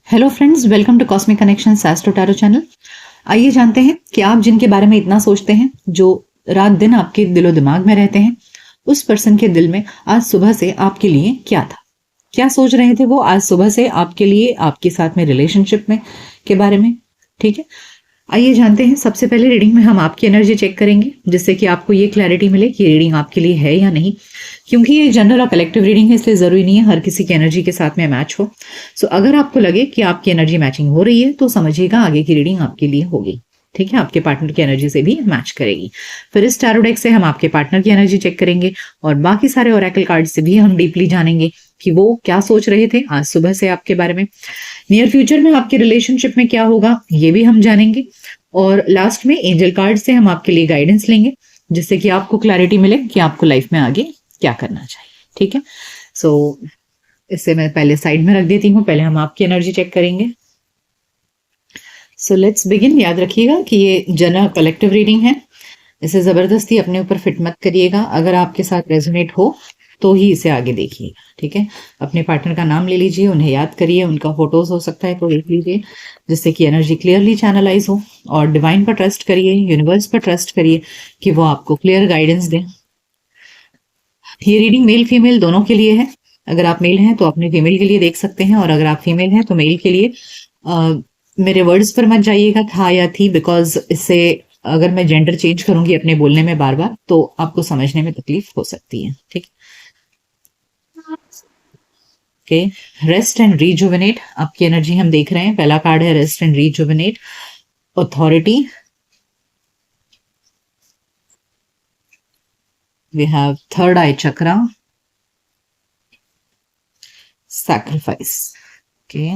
Hello friends, welcome to cosmic connection astro tarot channel. आइए जानते हैं कि आप जिनके बारे में इतना सोचते हैं, जो रात दिन आपके दिलो दिमाग में रहते हैं, उस पर्सन के दिल में आज सुबह से आपके लिए क्या था, क्या सोच रहे थे वो आज सुबह से आपके लिए, आपके साथ में रिलेशनशिप में के बारे में। ठीक है, आइए जानते हैं। सबसे पहले रीडिंग में हम आपकी एनर्जी चेक करेंगे, जिससे कि आपको ये क्लैरिटी मिले कि ये रीडिंग आपके लिए है या नहीं। क्योंकि ये जनरल और कलेक्टिव रीडिंग है, इसलिए जरूरी नहीं है हर किसी की एनर्जी के साथ में मैच हो। सो अगर आपको लगे कि आपकी एनर्जी मैचिंग हो रही है तो समझिएगा आगे की रीडिंग आपके लिए होगी। ठीक है, आपके पार्टनर की एनर्जी से भी मैच करेगी। फिर इस टैरो डेक से हम आपके पार्टनर की एनर्जी चेक करेंगे और बाकी सारे ओरेकल कार्ड से भी हम डीपली जानेंगे कि वो क्या सोच रहे थे आज सुबह से आपके बारे में। नियर फ्यूचर में आपके रिलेशनशिप में क्या होगा ये भी हम जानेंगे। और लास्ट में एंजल कार्ड से हम आपके लिए गाइडेंस लेंगे, जिससे कि आपको क्लैरिटी मिले कि आपको लाइफ में आगे क्या करना चाहिए। ठीक है, सो इसे मैं पहले साइड में रख देती हूँ। पहले हम आपकी एनर्जी चेक करेंगे। So let's begin. याद रखिएगा कि ये जनरल कलेक्टिव रीडिंग है, इसे जबरदस्ती अपने ऊपर फिट मत करिएगा। अगर आपके साथ रेजोनेट हो तो ही इसे आगे देखिएगा। ठीक है, अपने पार्टनर का नाम ले लीजिए, उन्हें याद करिए, उनका फोटोज हो सकता है तो देख लीजिए, जिससे कि एनर्जी क्लियरली चैनलाइज हो। और डिवाइन पर ट्रस्ट करिए, यूनिवर्स पर ट्रस्ट करिए कि वो आपको क्लियर गाइडेंस दें। ये रीडिंग मेल फीमेल दोनों के लिए है। अगर आप मेल हैं तो अपने फीमेल के लिए देख सकते हैं, और अगर आप फीमेल हैं तो मेल के लिए। मेरे वर्ड्स पर मत जाइएगा था या थी, बिकॉज इससे अगर मैं जेंडर चेंज करूंगी अपने बोलने में बार बार तो आपको समझने में तकलीफ हो सकती है। ठीक, ओके। रेस्ट एंड रीजुवेनेट आपकी एनर्जी हम देख रहे हैं। पहला कार्ड है rest and rejuvenate, authority. We have third eye chakra, sacrifice. Okay,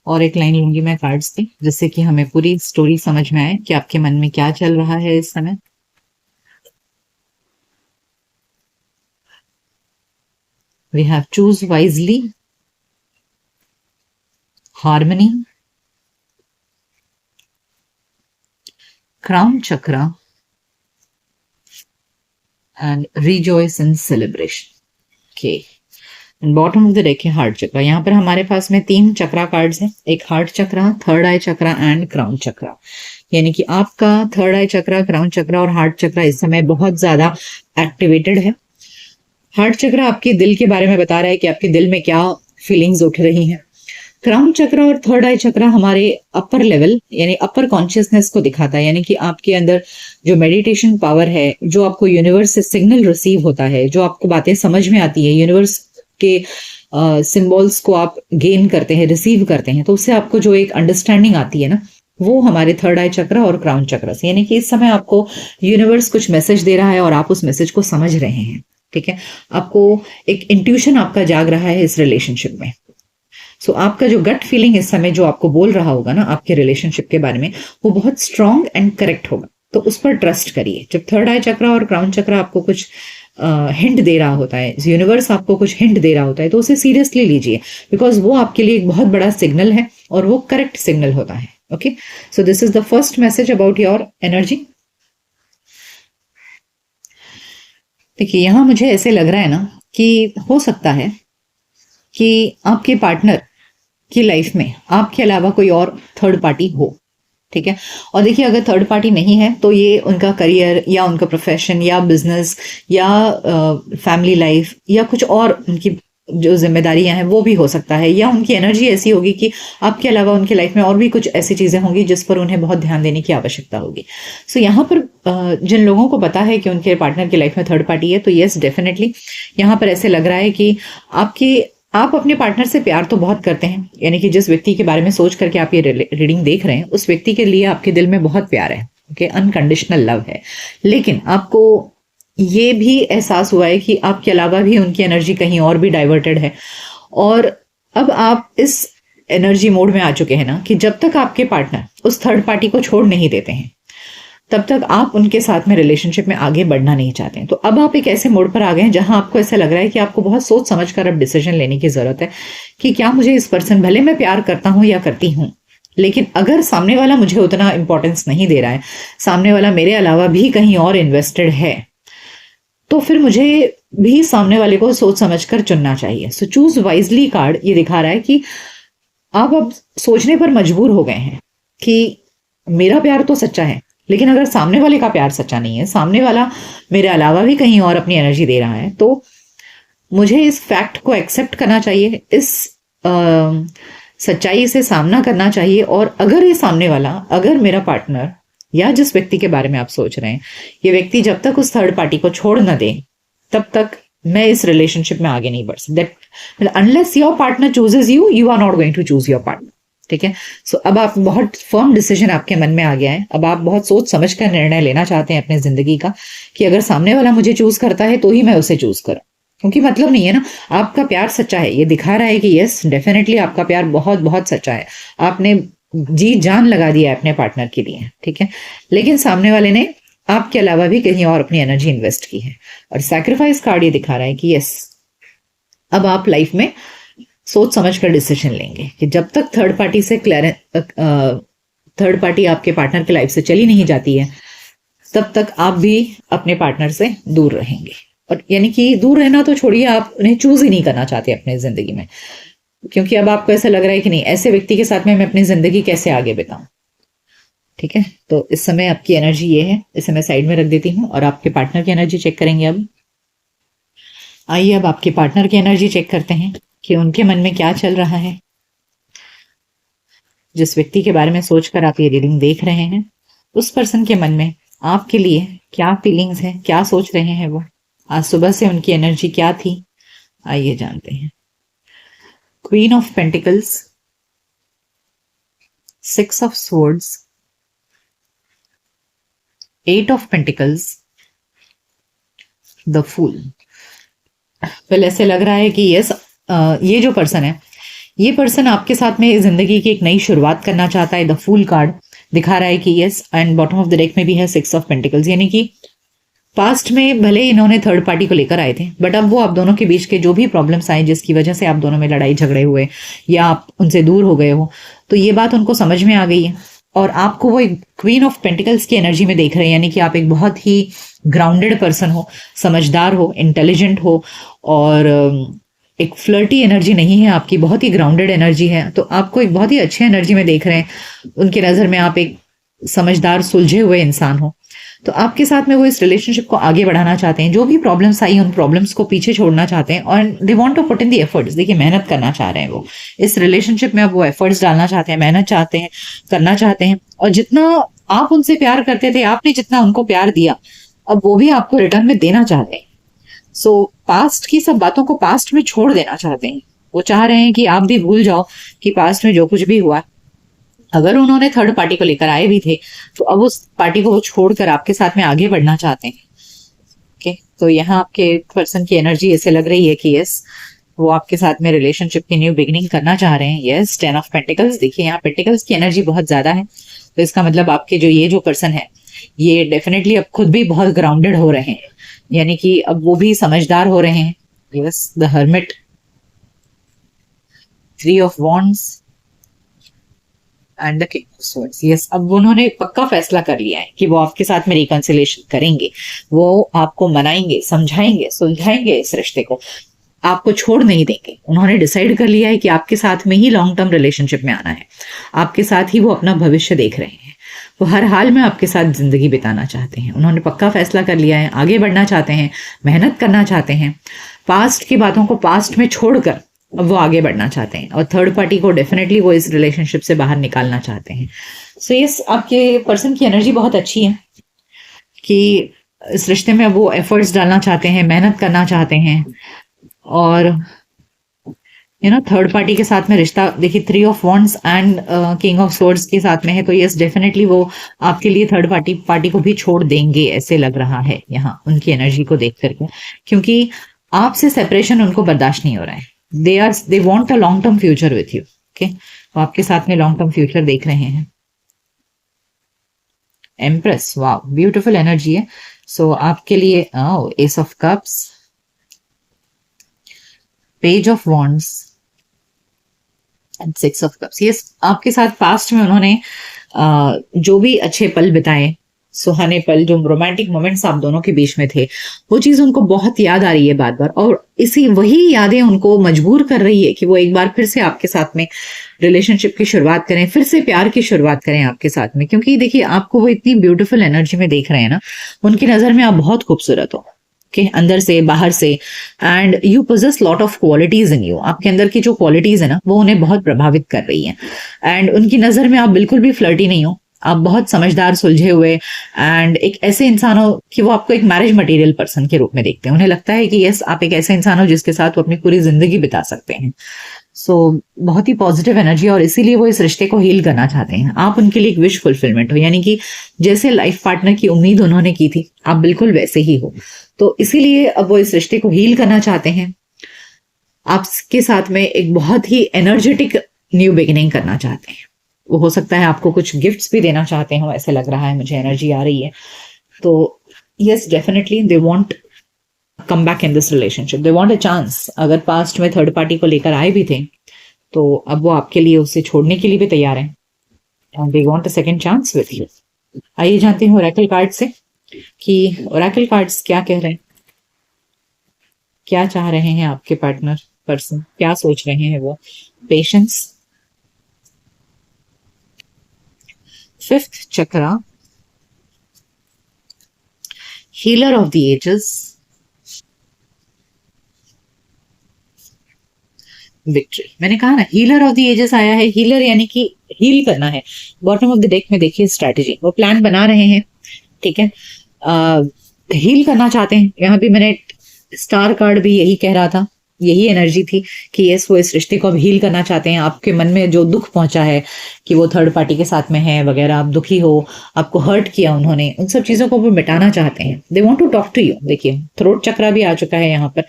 और एक लाइन लूंगी मैं कार्ड्स की, जिससे कि हमें पूरी स्टोरी समझ में आए कि आपके मन में क्या चल रहा है इस समय। We have chose wisely, harmony, crown chakra and rejoice in celebration. Okay, bottom of the deck है हार्ट चक्रा। यहाँ पर हमारे पास में 3 चक्रा कार्ड्स हैं, एक heart chakra, third eye chakra and crown chakra. यानी कि आपका थर्ड आई चक्रा, क्राउन चक्रा और हार्ट चक्रा इस समय बहुत ज्यादा एक्टिवेटेड है। हार्ट चक्रा आपके दिल के बारे में बता रहा है कि आपके दिल में क्या फीलिंग्स उठ रही हैं। क्राउन चक्रा और थर्ड आई चक्रा हमारे अपर लेवल यानी अपर कॉन्शियसनेस को दिखाता है, यानी कि आपके अंदर जो मेडिटेशन पावर है, जो आपको यूनिवर्स से सिग्नल रिसीव होता है, जो आपको बातें समझ में आती है, यूनिवर्स के सिंबल्स को आप गेन करते हैं, रिसीव करते हैं, तो उससे आपको जो एक अंडरस्टैंडिंग आती है ना, वो हमारे थर्ड आई चक्रा और क्राउन चक्रा से। यानी कि इस समय आपको यूनिवर्स कुछ मैसेज दे रहा है और आप उस मैसेज को समझ रहे हैं। ठीक है, आपको एक इंट्यूशन आपका जाग रहा है इस रिलेशनशिप में। सो आपका जो गट फीलिंग इस समय जो आपको बोल रहा होगा ना आपके रिलेशनशिप के बारे में, वो बहुत स्ट्रांग एंड करेक्ट होगा, तो उस पर ट्रस्ट करिए। जब थर्ड आई चक्रा और क्राउन चक्रा आपको कुछ हिंट दे रहा होता है, यूनिवर्स आपको कुछ हिंट दे रहा होता है, तो उसे सीरियसली लीजिए, बिकॉज वो आपके लिए एक बहुत बड़ा सिग्नल है और वो करेक्ट सिग्नल होता है। Okay, so this is the first message about your energy. देखिए, यहां मुझे ऐसे लग रहा है ना कि हो सकता है कि आपके पार्टनर की लाइफ में आपके अलावा कोई और थर्ड पार्टी हो। ठीक है, और देखिए अगर थर्ड पार्टी नहीं है तो ये उनका करियर या उनका प्रोफेशन या बिजनेस या फैमिली लाइफ या कुछ और उनकी जो जिम्मेदारियां हैं वो भी हो सकता है, या उनकी एनर्जी ऐसी होगी कि आपके अलावा उनकी लाइफ में और भी कुछ ऐसी चीजें होंगी जिस पर उन्हें बहुत ध्यान देने की आवश्यकता होगी। सो यहाँ पर जिन लोगों को पता है कि उनके पार्टनर की लाइफ में थर्ड पार्टी है, तो यस डेफिनेटली यहाँ पर ऐसे लग रहा है कि आप अपने पार्टनर से प्यार तो बहुत करते हैं, यानी कि जिस व्यक्ति के बारे में सोच करके आप ये रीडिंग देख रहे हैं उस व्यक्ति के लिए आपके दिल में बहुत प्यार है। ओके, अनकंडीशनल लव है। लेकिन आपको ये भी एहसास हुआ है कि आपके अलावा भी उनकी एनर्जी कहीं और भी डाइवर्टेड है, और अब आप इस एनर्जी मोड में आ चुके हैं ना कि जब तक आपके पार्टनर उस थर्ड पार्टी को छोड़ नहीं देते हैं तब तक आप उनके साथ में रिलेशनशिप में आगे बढ़ना नहीं चाहते हैं। तो अब आप एक ऐसे मोड पर आ गए हैं जहां आपको ऐसा लग रहा है कि आपको बहुत सोच समझ कर अब डिसीजन लेने की जरूरत है कि क्या मुझे इस पर्सन, भले मैं प्यार करता हूं या करती हूं, लेकिन अगर सामने वाला मुझे उतना इंपॉर्टेंस नहीं दे रहा है, सामने वाला मेरे अलावा भी कहीं और इन्वेस्टेड है, तो फिर मुझे भी सामने वाले को सोच समझ कर चुनना चाहिए। सो चूज वाइजली कार्ड ये दिखा रहा है कि आप अब सोचने पर मजबूर हो गए हैं कि मेरा प्यार तो सच्चा है, लेकिन अगर सामने वाले का प्यार सच्चा नहीं है, सामने वाला मेरे अलावा भी कहीं और अपनी एनर्जी दे रहा है, तो मुझे इस फैक्ट को एक्सेप्ट करना चाहिए, इस सच्चाई से सामना करना चाहिए। और अगर ये सामने वाला, अगर मेरा पार्टनर या जिस व्यक्ति के बारे में आप सोच रहे हैं, ये व्यक्ति जब तक उस थर्ड पार्टी को छोड़ ना दे, तब तक मैं इस रिलेशनशिप में आगे नहीं बढ़ सकती। Unless your partner chooses you, you are not going to choose your partner. ठीक है। सो अब आप बहुत फर्म डिसीजन आपके मन में आ गया है। अब आप बहुत सोच समझ कर निर्णय लेना चाहते हैं अपने जिंदगी का, कि अगर सामने वाला मुझे चूज करता है तो ही मैं उसे चूज करूं। क्योंकि मतलब नहीं है ना, आपका प्यार सच्चा है, ये दिखा रहा है कि यस डेफिनेटली आपका प्यार बहुत बहुत सच्चा है, आपने जी जान लगा दिया है अपने पार्टनर के लिए। ठीक है। लेकिन सामने वाले ने आपके अलावा भी कहीं और अपनी एनर्जी इन्वेस्ट की है। और सैक्रिफाइस कार्ड ये दिखा रहा है कि यस, अब आप लाइफ में सोच समझ कर डिसीजन लेंगे कि जब तक थर्ड पार्टी से थर्ड पार्टी आपके पार्टनर की लाइफ से चली नहीं जाती है, तब तक आप भी अपने पार्टनर से दूर रहेंगे। और यानी कि दूर रहना तो छोड़िए, आप उन्हें चूज ही नहीं करना चाहते अपने जिंदगी में, क्योंकि अब आपको ऐसा लग रहा है कि नहीं, ऐसे व्यक्ति के साथ में मैं अपनी जिंदगी कैसे आगे बिताऊं। ठीक है। तो इस समय आपकी एनर्जी ये है, इसे मैं साइड में रख देती हूँ और आपके पार्टनर की एनर्जी चेक करेंगे। अब आइए, अब आपके पार्टनर की एनर्जी चेक करते हैं कि उनके मन में क्या चल रहा है। जिस व्यक्ति के बारे में सोचकर आप ये रीडिंग देख रहे हैं, उस पर्सन के मन में आपके लिए क्या फीलिंग्स है, क्या सोच रहे हैं वो, आज सुबह से उनकी एनर्जी क्या थी, आइए जानते हैं। Queen of pentacles, 6 of swords, 8 of pentacles, the fool. पहले ऐसे लग रहा है कि यस, ये जो पर्सन है, ये पर्सन आपके साथ में जिंदगी की एक नई शुरुआत करना चाहता है। द फूल कार्ड दिखा रहा है कि yes, and bottom of the deck में भी है 6 ऑफ पेंटिकल्स, यानी कि पास्ट में भले इन्होंने थर्ड पार्टी को लेकर आए थे, बट अब वो आप दोनों के बीच के जो भी प्रॉब्लम्स आए, जिसकी वजह से आप दोनों में लड़ाई झगड़े हुए या आप उनसे दूर हो गए हो, तो ये बात उनको समझ में आ गई है। और आपको वो एक क्वीन ऑफ पेंटिकल्स की एनर्जी में देख रहे हैं, यानी कि आप एक बहुत ही ग्राउंडेड पर्सन हो, समझदार हो, इंटेलिजेंट हो, और एक फ्लर्टी एनर्जी नहीं है आपकी, बहुत ही ग्राउंडेड एनर्जी है। तो आपको एक बहुत ही अच्छी एनर्जी में देख रहे हैं। उनकी नज़र में आप एक समझदार, सुलझे हुए इंसान हो। तो आपके साथ में वो इस रिलेशनशिप को आगे बढ़ाना चाहते हैं। जो भी प्रॉब्लम्स आई, उन प्रॉब्लम्स को पीछे छोड़ना चाहते हैं, और they want to put in the efforts. देखिए, मेहनत करना चाह रहे हैं वो इस रिलेशनशिप में। अब वो एफर्ट्स डालना चाहते हैं, मेहनत चाहते हैं, करना चाहते हैं। और जितना आप उनसे प्यार करते थे, आपने जितना उनको प्यार दिया, अब वो भी आपको रिटर्न में देना चाहते हैं। सो पास्ट की सब बातों को पास्ट में छोड़ देना चाहते हैं। वो चाह रहे हैं कि आप भी भूल जाओ कि पास्ट में जो कुछ भी हुआ। अगर उन्होंने थर्ड पार्टी को लेकर आए भी थे, तो अब उस पार्टी को वो छोड़कर आपके साथ में आगे बढ़ना चाहते हैं। ओके, तो यहाँ आपके पर्सन की एनर्जी ऐसे लग रही है कि यस, वो आपके साथ में रिलेशनशिप की न्यू बिगिनिंग करना चाह रहे हैं। Yes, 10 of pentacles. देखिए, यहाँ पेंटिकल्स की एनर्जी बहुत ज्यादा है, तो इसका मतलब आपके ये जो पर्सन है, ये डेफिनेटली अब खुद भी बहुत ग्राउंडेड हो रहे हैं, यानी कि अब वो भी समझदार हो रहे हैं। Yes, the hermit, 3 of wands and the king of swords. Yes, अब उन्होंने पक्का फैसला कर लिया है कि वो आपके साथ में रिकंसिलिएशन करेंगे। वो आपको मनाएंगे, समझाएंगे, सुलझाएंगे, इस रिश्ते को आपको छोड़ नहीं देंगे। उन्होंने डिसाइड कर लिया है कि आपके साथ में ही लॉन्ग टर्म रिलेशनशिप में आना है, आपके साथ ही वो अपना भविष्य देख रहे हैं। वो हर हाल में आपके साथ जिंदगी बिताना चाहते हैं। उन्होंने पक्का फैसला कर लिया है, आगे बढ़ना चाहते हैं, मेहनत करना चाहते हैं। पास्ट की बातों को पास्ट में छोड़कर अब वो आगे बढ़ना चाहते हैं, और थर्ड पार्टी को डेफिनेटली वो इस रिलेशनशिप से बाहर निकालना चाहते हैं। सो यस, आपके पर्सन की एनर्जी बहुत अच्छी है कि इस रिश्ते में वो एफर्ट्स डालना चाहते हैं, मेहनत करना चाहते हैं। और थर्ड पार्टी के साथ में रिश्ता, देखिए 3 of wands and king of swords के साथ में है, तो यस डेफिनेटली वो आपके लिए थर्ड पार्टी को भी छोड़ देंगे, ऐसे लग रहा है यहाँ उनकी एनर्जी को देख करके, क्योंकि आपसे सेपरेशन उनको बर्दाश्त नहीं हो रहा है। दे want a long term future with you. Okay, वो आपके साथ में लॉन्ग टर्म फ्यूचर देख रहे हैं। एम्प्रेस, वाह, ब्यूटीफुल एनर्जी है। सो आपके लिए S of cups, page of wands and 6 of cups. ये आपके साथ पास्ट में उन्होंने जो भी अच्छे पल बिताए, सुहाने पल, जो रोमांटिक मोमेंट्स आप दोनों के बीच में थे, वो चीज उनको बहुत याद आ रही है बार बार, और इसी वही यादें उनको मजबूर कर रही है कि वो एक बार फिर से आपके साथ में रिलेशनशिप की शुरुआत करें, फिर से प्यार की शुरुआत करें आपके साथ में। क्योंकि देखिए, आपको वो इतनी ब्यूटीफुल एनर्जी में देख रहे हैं ना, उनकी नजर में आप बहुत खूबसूरत हो के अंदर से बाहर से, and you possess lot of qualities in you. आपके अंदर की जो क्वालिटीज है ना, वो उन्हें बहुत प्रभावित कर रही है, एंड उनकी नजर में आप बिल्कुल भी फ्लर्टी नहीं हो। आप बहुत समझदार, सुलझे हुए, एंड एक ऐसे इंसान हो कि वो आपको एक मैरिज मटेरियल पर्सन के रूप में देखते हैं। उन्हें लगता है कि यस, आप एक ऐसे इंसान हो जिसके साथ वो अपनी पूरी जिंदगी बिता सकते हैं। सो बहुत ही पॉजिटिव एनर्जी, और इसीलिए वो इस रिश्ते को हील करना चाहते हैं। आप उनके लिए एक विश फुलफिलमेंट हो, यानी कि जैसे लाइफ पार्टनर की उम्मीद उन्होंने की थी, आप बिल्कुल वैसे ही हो। तो इसीलिए अब वो इस रिश्ते को हील करना चाहते हैं, आपके साथ में एक बहुत ही एनर्जेटिक न्यू बिगिनिंग करना चाहते हैं। वो हो सकता है आपको कुछ गिफ्ट्स भी देना चाहते हो, ऐसे लग रहा है, मुझे एनर्जी आ रही है। तो yes, definitely they want come back in this relationship, they want a chance. अगर पास्ट में थर्ड पार्टी को लेकर आए भी थे, तो अब वो आपके लिए उसे छोड़ने के लिए भी तैयार हैं, and they want a second chance with you. आइए जानते हैं ओरेकल कार्ड से कि ओरेकल कार्ड्स क्या कह रहे हैं, क्या चाह रहे हैं आपके पार्टनर पर्सन, क्या सोच रहे हैं वो। Patience, fifth chakra, healer of the ages, victory. मैंने कहा ना, हीलर ऑफ द एजेस आया है। हीलर यानी कि हील करना है। बॉटम ऑफ द डेक में देखिए स्ट्रैटेजी, वो प्लान बना रहे हैं, ठीक है, हील करना चाहते हैं। यहाँ भी मैंने स्टार कार्ड भी यही कह रहा था, यही एनर्जी थी कि यस, वो इस रिश्ते को अब हील करना चाहते हैं। आपके मन में जो दुख पहुंचा है कि वो थर्ड पार्टी के साथ में है वगैरह, आप दुखी हो, आपको हर्ट किया उन्होंने, उन सब चीजों को वो मिटाना चाहते हैं। They want to talk to you. देखिए, थ्रोट चक्रा भी आ चुका है यहाँ पर।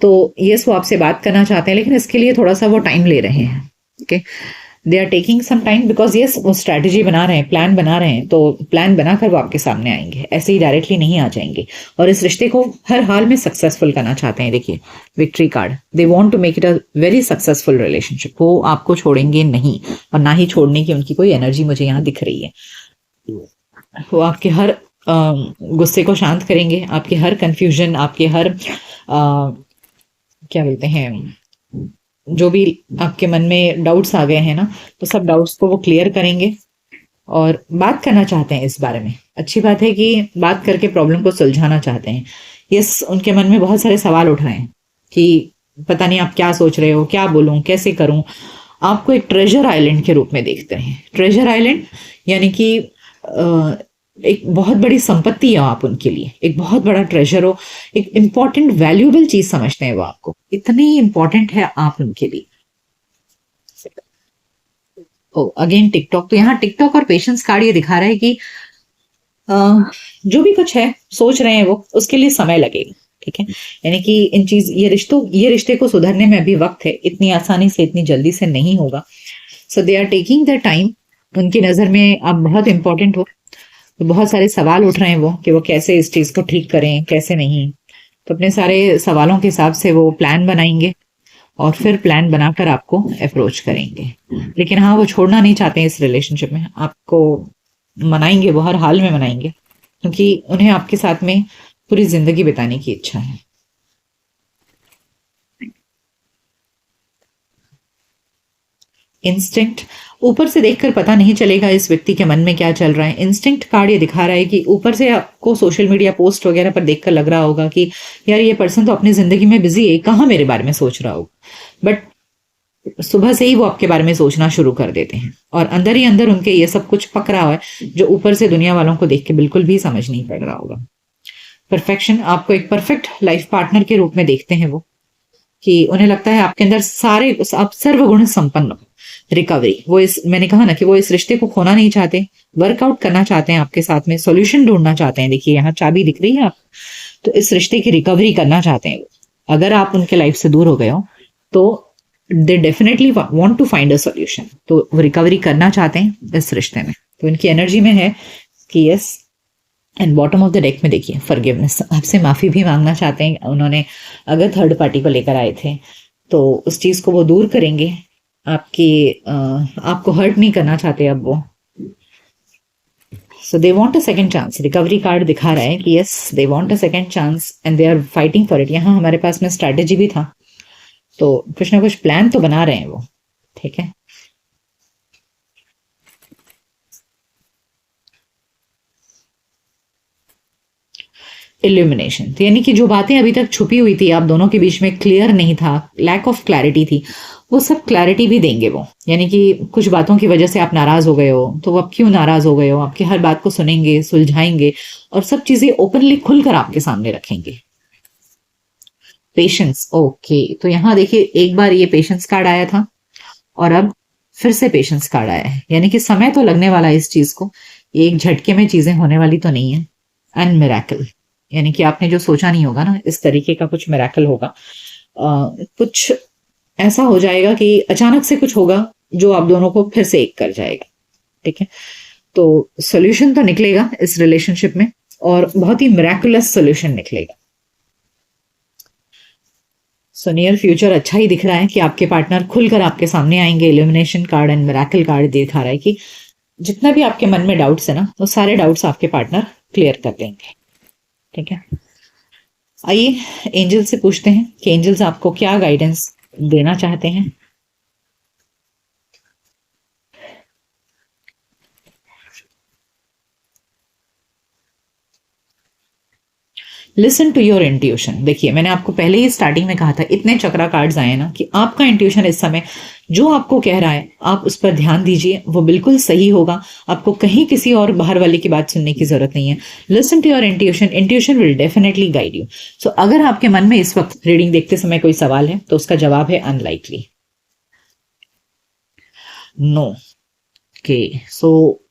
तो यस, वो आपसे बात करना चाहते हैं, लेकिन इसके लिए थोड़ा सा वो टाइम ले रहे हैं। Okay, they are taking some time, because yes, वो स्ट्रैटेजी बना रहे हैं, प्लान बना रहे हैं। तो प्लान बनाकर वो आपके सामने आएंगे, ऐसे ही डायरेक्टली नहीं आ जाएंगे, और इस रिश्ते को हर हाल में सक्सेसफुल करना चाहते हैं। देखिए, victory card, they want to make it a very successful relationship. वो आपको छोड़ेंगे नहीं, और ना ही छोड़ने की उनकी कोई एनर्जी मुझे यहाँ दिख रही है। वो आपके हर गुस्से को शांत करेंगे, आपके हर कंफ्यूजन, आपके हर क्या बोलते हैं, जो भी आपके मन में डाउट्स आ गए हैं ना, तो सब डाउट्स को वो क्लियर करेंगे, और बात करना चाहते हैं इस बारे में। अच्छी बात है कि बात करके प्रॉब्लम को सुलझाना चाहते हैं। यस, उनके मन में बहुत सारे सवाल उठ रहे हैं कि पता नहीं आप क्या सोच रहे हो, क्या बोलूं, कैसे करूं। आपको एक ट्रेजर आइलैंड के रूप में देखते हैं। ट्रेजर आइलैंड यानी कि एक बहुत बड़ी संपत्ति हो आप उनके लिए, एक बहुत बड़ा ट्रेजर हो, एक इंपॉर्टेंट वैल्यूएबल चीज समझते हैं वो आपको, इतनी इंपॉर्टेंट है आप उनके लिए। ओ अगेन टिकटॉक, तो यहाँ टिकटॉक और पेशेंस कार्ड ये दिखा रहा है कि जो भी कुछ है सोच रहे हैं वो, उसके लिए समय लगेगा, ठीक है। यानी कि ये रिश्ते को सुधरने में अभी वक्त है, इतनी आसानी से, इतनी जल्दी से नहीं होगा। So they are taking the time. उनकी नजर में आप बहुत इंपॉर्टेंट हो, तो बहुत सारे सवाल उठ रहे हैं वो कि वो कैसे इस चीज को ठीक करें, कैसे नहीं। तो अपने सारे सवालों के हिसाब से वो प्लान बनाएंगे, और फिर प्लान बनाकर आपको अप्रोच करेंगे। लेकिन हाँ, वो छोड़ना नहीं चाहते हैं इस रिलेशनशिप में, आपको मनाएंगे, वो हर हाल में मनाएंगे, क्योंकि उन्हें आपके साथ में पूरी जिंदगी बिताने की इच्छा है। इंस्टिंक्ट, ऊपर से देखकर पता नहीं चलेगा इस व्यक्ति के मन में क्या चल रहा है। इंस्टिंक्ट कार्ड ये दिखा रहा है कि ऊपर से आपको सोशल मीडिया पोस्ट वगैरह पर देखकर लग रहा होगा कि यार, ये पर्सन तो अपनी जिंदगी में बिजी है, कहाँ मेरे बारे में सोच रहा होगा। बट सुबह से ही वो आपके बारे में सोचना शुरू कर देते हैं, और अंदर ही अंदर उनके ये सब कुछ पक रहा है, जो ऊपर से दुनिया वालों को देख के बिल्कुल भी समझ नहीं पड़ रहा होगा। परफेक्शन, आपको एक परफेक्ट लाइफ पार्टनर के रूप में देखते हैं वो, कि उन्हें लगता है आपके अंदर सारे, आप सर्वगुण संपन्न हो। रिकवरी, वो इस, मैंने कहा ना कि वो इस रिश्ते को खोना नहीं चाहते, वर्कआउट करना चाहते हैं आपके साथ में, सॉल्यूशन ढूंढना चाहते हैं। देखिए, यहाँ चाबी दिख रही है आप, तो इस रिश्ते की रिकवरी करना चाहते हैं। अगर आप उनके लाइफ से दूर हो गए हो, तो they definitely want to find a solution, तो वो रिकवरी करना चाहते हैं इस रिश्ते में। तो इनकी एनर्जी में है कि yes. And bottom of the deck में देखिए फॉरगिवनेस, आपसे माफी भी मांगना चाहते हैं। उन्होंने अगर थर्ड पार्टी को लेकर आए थे, तो उस चीज को वो दूर करेंगे। आपकी आपको हर्ट नहीं करना चाहते अब वो। So they want a second chance, recovery card दिखा रहा है कि yes they want a second chance and they are fighting for it. यहाँ हमारे पास में स्ट्रैटेजी भी था, तो कुछ ना कुछ प्लान तो बना रहे हैं वो, ठीक है। इल्यूमिनेशन, तो यानी कि जो बातें अभी तक छुपी हुई थी, आप दोनों के बीच में क्लियर नहीं था, लैक ऑफ क्लैरिटी थी, वो सब क्लैरिटी भी देंगे वो। यानी कि कुछ बातों की वजह से आप नाराज हो गए हो, तो वो अब क्यों नाराज हो गए हो, आपकी हर बात को सुनेंगे, सुलझाएंगे और सब चीजें ओपनली खुलकर आपके सामने रखेंगे। पेशेंस, ओके, तो यहाँ देखिए एक बार ये पेशेंस कार्ड आया था और अब फिर से पेशेंस कार्ड आया है, यानी कि समय तो लगने वाला है इस चीज को, एक झटके में चीजें होने वाली तो नहीं है। एंड मिरेकल, यानी कि आपने जो सोचा नहीं होगा ना, इस तरीके का कुछ मिरेकल होगा। कुछ ऐसा हो जाएगा कि अचानक से कुछ होगा जो आप दोनों को फिर से एक कर जाएगा, ठीक है। तो सॉल्यूशन तो निकलेगा इस रिलेशनशिप में, और बहुत ही मिरेकुलस सॉल्यूशन निकलेगा। सो नियर फ्यूचर अच्छा ही दिख रहा है कि आपके पार्टनर खुलकर आपके सामने आएंगे। Illumination card and miracle card दिखा रहा है कि जितना भी आपके मन में डाउट्स है ना, वो सारे डाउट्स आपके पार्टनर क्लियर कर देंगे, ठीक है। आइए एंजल से पूछते हैं कि एंजल्स आपको क्या गाइडेंस देना चाहते हैं। Listen to your intuition. देखिए मैंने आपको पहले ही स्टार्टिंग में कहा था, इतने चक्रा कार्ड्स आए ना कि आपका इंट्यूशन इस समय जो आपको कह रहा है आप उस पर ध्यान दीजिए, वो बिल्कुल सही होगा। आपको कहीं किसी और बाहर वाले की बात सुनने की जरूरत नहीं है। Listen to your intuition, intuition will definitely guide you. So अगर आपके मन में इस वक्त रीडिंग देखते समय कोई सवाल है तो उसका जवाब है unlikely, no. Okay, so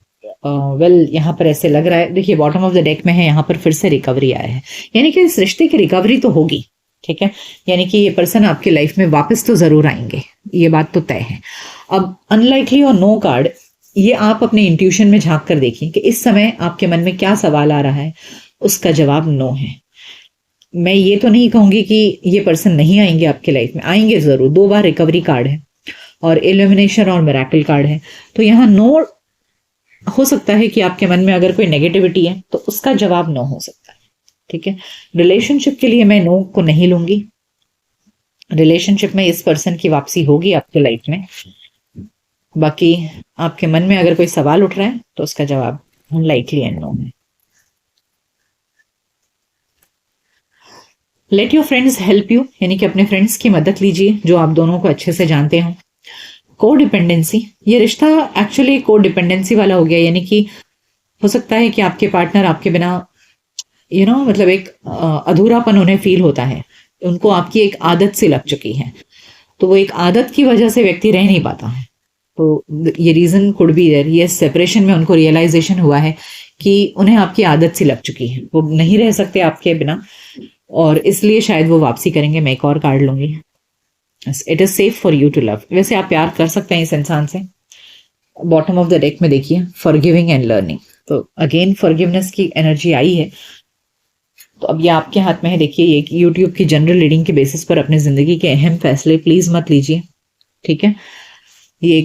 well यहाँ पर ऐसे लग रहा है, देखिए बॉटम ऑफ द डेक में है, यहाँ पर फिर से रिकवरी आया है, यानी कि इस रिश्ते की रिकवरी तो होगी, ठीक है। यानी कि ये पर्सन आपकी लाइफ में वापस तो जरूर आएंगे, ये बात तो तय है। अब अनलाइकली और नो कार्ड, ये आप अपने इंट्यूशन में झांक कर देखिए कि इस समय आपके मन में क्या सवाल आ रहा है, उसका जवाब नो है। मैं ये तो नहीं कहूंगी कि ये पर्सन नहीं आएंगे आपके लाइफ में, आएंगे जरूर। 2 बार रिकवरी कार्ड है और इल्यूमिनेशन और मिरेकल कार्ड है, तो यहाँ नो हो सकता है कि आपके मन में अगर कोई नेगेटिविटी है तो उसका जवाब नो हो सकता है, ठीक है। रिलेशनशिप के लिए मैं नो को नहीं लूंगी। रिलेशनशिप में इस पर्सन की वापसी होगी आपके लाइफ में। बाकी आपके मन में अगर कोई सवाल उठ रहा है तो उसका जवाब अनलाइकली एंड नो है। Let your friends help you, यानी कि अपने फ्रेंड्स की मदद लीजिए जो आप दोनों को अच्छे से जानते हो। को डिपेंडेंसी, ये रिश्ता एक्चुअली को डिपेंडेंसी वाला हो गया, यानी कि हो सकता है कि आपके पार्टनर आपके बिना मतलब एक अधूरापन उन्हें फील होता है, उनको आपकी एक आदत सी लग चुकी है, तो वो एक आदत की वजह से व्यक्ति रह नहीं पाता है। तो ये रीजन कुड बी देयर, ये सेपरेशन में उनको रियलाइजेशन हुआ है कि उन्हें आपकी आदत सी लग चुकी है, वो नहीं रह सकते आपके बिना, और इसलिए शायद वो वापसी करेंगे। मैं एक और कार्ड लूंगी। It is safe for you to love, वैसे आप प्यार कर सकते हैं इस इंसान से। बॉटम ऑफ द डेक में देखिए फॉरगिविंग एंड लर्निंग, तो अगेन फॉरगिवनेस की एनर्जी आई है। तो अब ये आपके हाथ में है। देखिए ये यूट्यूब की जनरल रीडिंग के बेसिस पर अपने जिंदगी के अहम फैसले प्लीज मत लीजिए, ठीक है। ये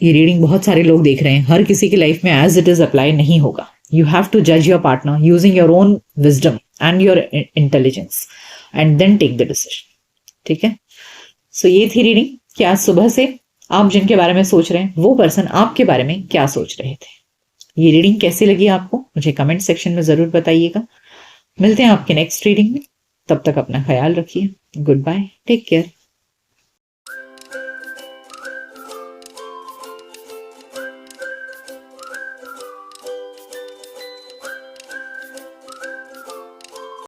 ये रीडिंग बहुत सारे लोग देख रहे हैं, हर किसी की लाइफ में एज इट इज अप्लाई नहीं होगा। यू हैव टू जज your partner using your own wisdom and your intelligence and then take the decision, ठीक है। सो ये थी रीडिंग कि आज सुबह से आप जिनके बारे में सोच रहे हैं वो पर्सन आपके बारे में क्या सोच रहे थे। ये रीडिंग कैसी लगी आपको मुझे कमेंट सेक्शन में जरूर बताइएगा। मिलते हैं आपके नेक्स्ट रीडिंग में, तब तक अपना ख्याल रखिए। Goodbye, take care.